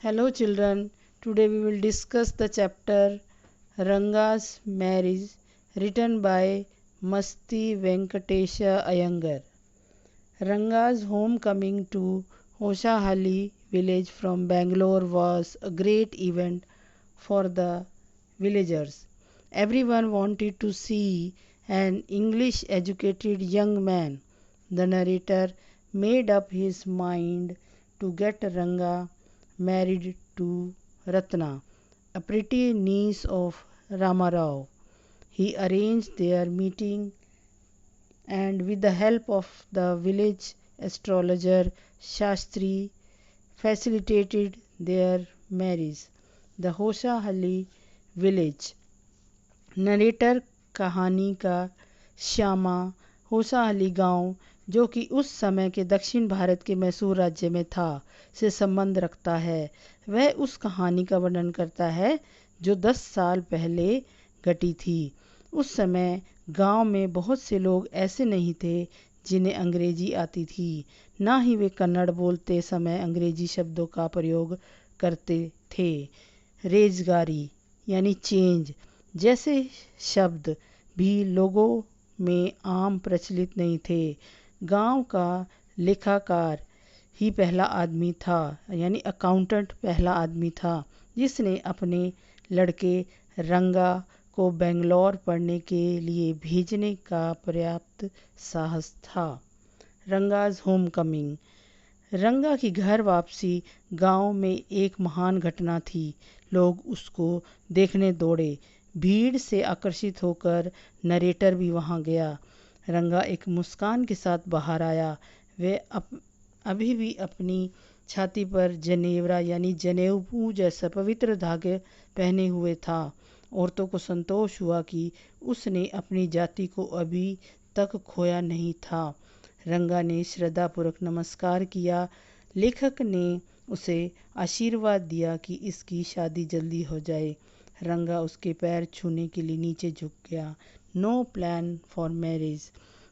Hello children, today we will discuss the chapter Ranga's Marriage written by Masti Venkatesha Iyengar. Ranga's homecoming to Hoshahalli village from Bangalore was a great event for the villagers. Everyone wanted to see an English educated young man. The narrator made up his mind to get Ranga married to Ratna, a pretty niece of Ramarao. He arranged their meeting and with the help of the village astrologer Shastri facilitated their marriage. The Hoshahalli village. Narrator कहानी का श्यामा होसाहली गांव जो कि उस समय के दक्षिण भारत के मैसूर राज्य में था से संबंध रखता है। वह उस कहानी का वर्णन करता है जो 10 साल पहले घटी थी। उस समय गांव में बहुत से लोग ऐसे नहीं थे जिन्हें अंग्रेजी आती थी, ना ही वे कन्नड़ बोलते समय अंग्रेजी शब्दों का प्रयोग करते थे। रेजगारी यानी चेंज जैसे शब्द भी लोगों में आम प्रचलित नहीं थे। गांव का लेखाकार ही पहला आदमी था, यानी अकाउंटेंट पहला आदमी था जिसने अपने लड़के रंगा को बेंगलोर पढ़ने के लिए भेजने का पर्याप्त साहस था। Ranga's home coming. रंगा की घर वापसी गांव में एक महान घटना थी। लोग उसको देखने दौड़े। भीड़ से आकर्षित होकर नरेटर भी वहां गया। रंगा एक मुस्कान के साथ बाहर आया। वह अभी भी अपनी छाती पर जनेवरा यानी जनेऊ जैसा पवित्र धागे पहने हुए था। औरतों को संतोष हुआ कि उसने अपनी जाति को अभी तक खोया नहीं था। रंगा ने श्रद्धापूर्वक नमस्कार किया। लेखक ने उसे आशीर्वाद दिया कि इसकी शादी जल्दी हो जाए। रंगा उसके पैर छूने के लिए नीचे झुक गया। No plan for marriage.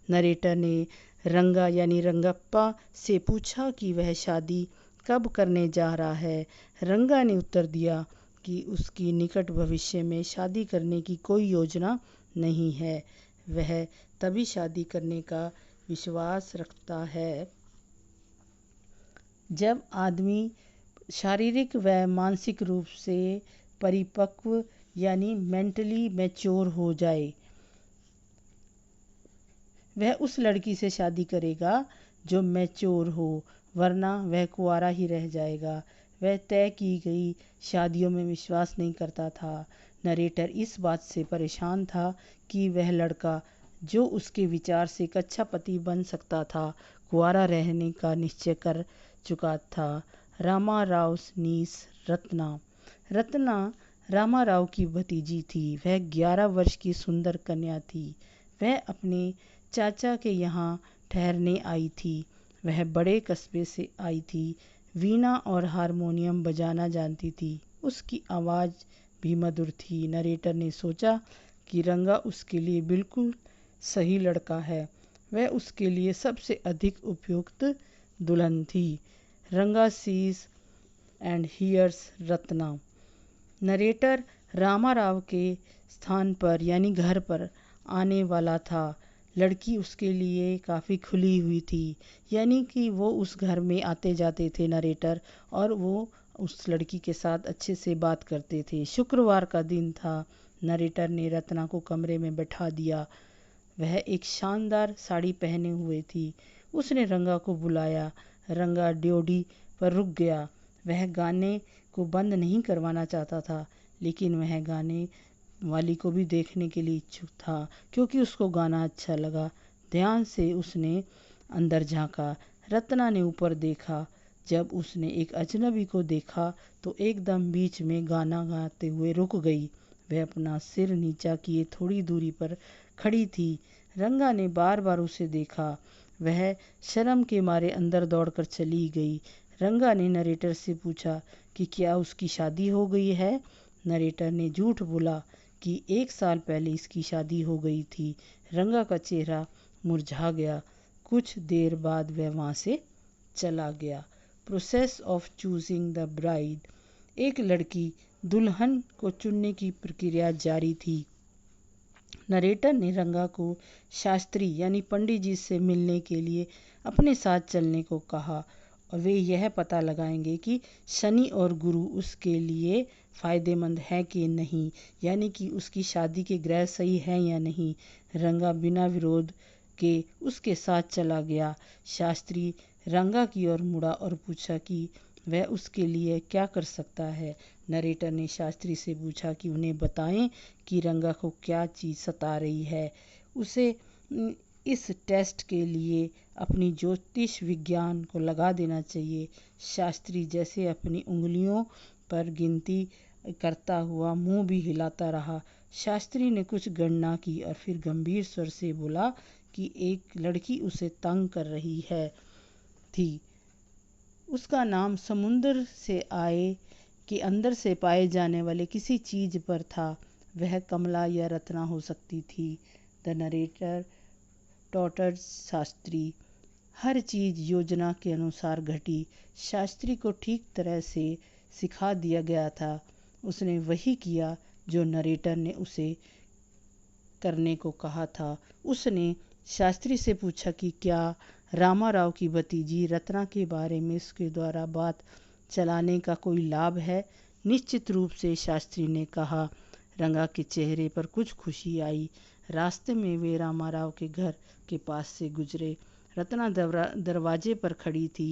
Narrator ने रंगा यानी रंगप्पा से पूछा कि वह शादी कब करने जा रहा है। रंगा ने उत्तर दिया कि उसकी निकट भविष्य में शादी करने की कोई योजना नहीं है। वह तभी शादी करने का विश्वास रखता है जब आदमी शारीरिक व मानसिक रूप से परिपक्व यानी मेंटली मैच्योर हो जाए। वह उस लड़की से शादी करेगा जो मैच्योर हो, वरना वह कुंवारा ही रह जाएगा। वह तय की गई शादियों में विश्वास नहीं करता था। नरेटर इस बात से परेशान था कि वह लड़का जो उसके विचार से एक अच्छा पति बन सकता था, कुंवारा रहने का निश्चय कर चुका था। रामा राव नीस रत्ना। रत्ना रामा राव की भतीजी थी। वह 11 वर्ष की सुंदर कन्या थी। वह अपने चाचा के यहाँ ठहरने आई थी। वह बड़े कस्बे से आई थी। वीणा और हारमोनियम बजाना जानती थी। उसकी आवाज़ भी मधुर थी। नरेटर ने सोचा कि रंगा उसके लिए बिल्कुल सही लड़का है। वह उसके लिए सबसे अधिक उपयुक्त दुल्हन थी। Ranga sees and here's Ratna. Narrator Ramarao के स्थान पर यानी घर पर आने वाला था। लड़की उसके लिए काफ़ी खुली हुई थी, यानी कि वो उस घर में आते जाते थे नरेटर, और वो उस लड़की के साथ अच्छे से बात करते थे। शुक्रवार का दिन था। नरेटर ने रत्ना को कमरे में बैठा दिया। वह एक शानदार साड़ी पहने हुए थी। उसने रंगा को बुलाया। रंगा ड्योढ़ी पर रुक गया। वह गाने को बंद नहीं करवाना चाहता था, लेकिन वह गाने वाली को भी देखने के लिए इच्छुक था क्योंकि उसको गाना अच्छा लगा। ध्यान से उसने अंदर झांका। रत्ना ने ऊपर देखा। जब उसने एक अजनबी को देखा तो एकदम बीच में गाना गाते हुए रुक गई। वह अपना सिर नीचा किए थोड़ी दूरी पर खड़ी थी। रंगा ने बार बार उसे देखा। वह शर्म के मारे अंदर दौड़कर चली गई। रंगा ने नरेटर से पूछा कि क्या उसकी शादी हो गई है। नरेटर ने झूठ बोला कि 1 साल पहले इसकी शादी हो गई थी। रंगा का चेहरा मुरझा गया। कुछ देर बाद वह वहाँ से चला गया। Process of choosing the bride. एक लड़की दुल्हन को चुनने की प्रक्रिया जारी थी। नरेटर ने रंगा को शास्त्री यानी पंडित जी से मिलने के लिए अपने साथ चलने को कहा और वे यह पता लगाएंगे कि शनि और गुरु उसके लिए फ़ायदेमंद है कि नहीं, यानी कि उसकी शादी के ग्रह सही हैं या नहीं। रंगा बिना विरोध के उसके साथ चला गया। शास्त्री रंगा की ओर मुड़ा और पूछा कि वह उसके लिए क्या कर सकता है। नरेटर ने शास्त्री से पूछा कि उन्हें बताएं कि रंगा को क्या चीज़ सता रही है। उसे इस टेस्ट के लिए अपनी ज्योतिष विज्ञान को लगा देना चाहिए। शास्त्री जैसे अपनी उंगलियों पर गिनती करता हुआ मुंह भी हिलाता रहा। शास्त्री ने कुछ गणना की और फिर गंभीर स्वर से बोला कि एक लड़की उसे तंग कर रही थी। उसका नाम समुद्र से आए के अंदर से पाए जाने वाले किसी चीज़ पर था। वह कमला या रत्ना हो सकती थी। The narrator tottered Shastri. हर चीज़ योजना के अनुसार घटी। शास्त्री को ठीक तरह से सिखा दिया गया था। उसने वही किया जो नरेटर ने उसे करने को कहा था। उसने शास्त्री से पूछा कि क्या रामाराव की भतीजी रत्ना के बारे में उसके द्वारा बात चलाने का कोई लाभ है। निश्चित रूप से, शास्त्री ने कहा। रंगा के चेहरे पर कुछ खुशी आई। रास्ते में वे रामाराव के घर के पास से गुजरे। रत्ना दरवाजे पर खड़ी थी।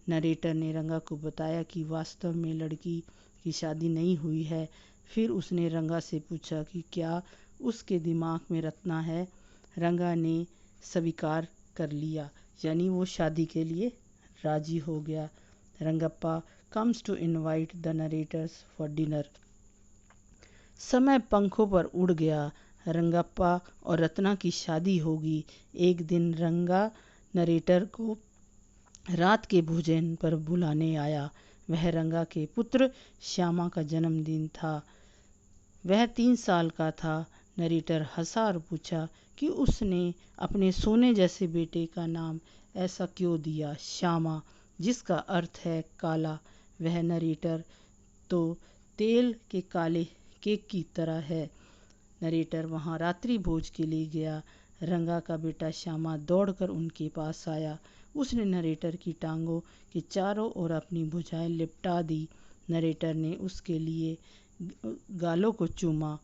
नरेटर ने रंगा को बताया कि वास्तव में लड़की की शादी नहीं हुई है। फिर उसने रंगा से पूछा कि क्या उसके दिमाग में रत्ना है। रंगा ने स्वीकार कर लिया, यानी वो शादी के लिए राजी हो गया। Rangappa comes to invite the narrators for dinner. समय पंखों पर उड़ गया। रंगप्पा और रत्ना की शादी होगी। एक दिन रंगा नरेटर को रात के भोजन पर बुलाने आया। वह रंगा के पुत्र श्यामा का जन्मदिन था। वह 3 साल का था। नरेटर हंसा और पूछा कि उसने अपने सोने जैसे बेटे का नाम ऐसा क्यों दिया, श्यामा, जिसका अर्थ है काला। वह नरेटर तो तेल के काले केक की तरह है। नरेटर वहाँ रात्रि भोज के लिए गया। रंगा का बेटा श्यामा दौड़कर उनके पास आया। उसने नरेटर की टांगों के चारों ओर अपनी भुजाएं लिपटा दी। नरेटर ने उसके लिए गालों को चूमा।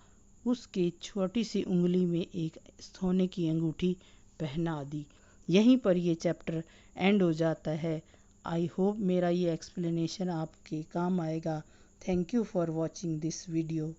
उसके छोटी सी उंगली में एक सोने की अंगूठी पहना दी। यहीं पर ये चैप्टर एंड हो जाता है। आई होप मेरा ये एक्सप्लेनेशन आपके काम आएगा। Thank you for watching this video.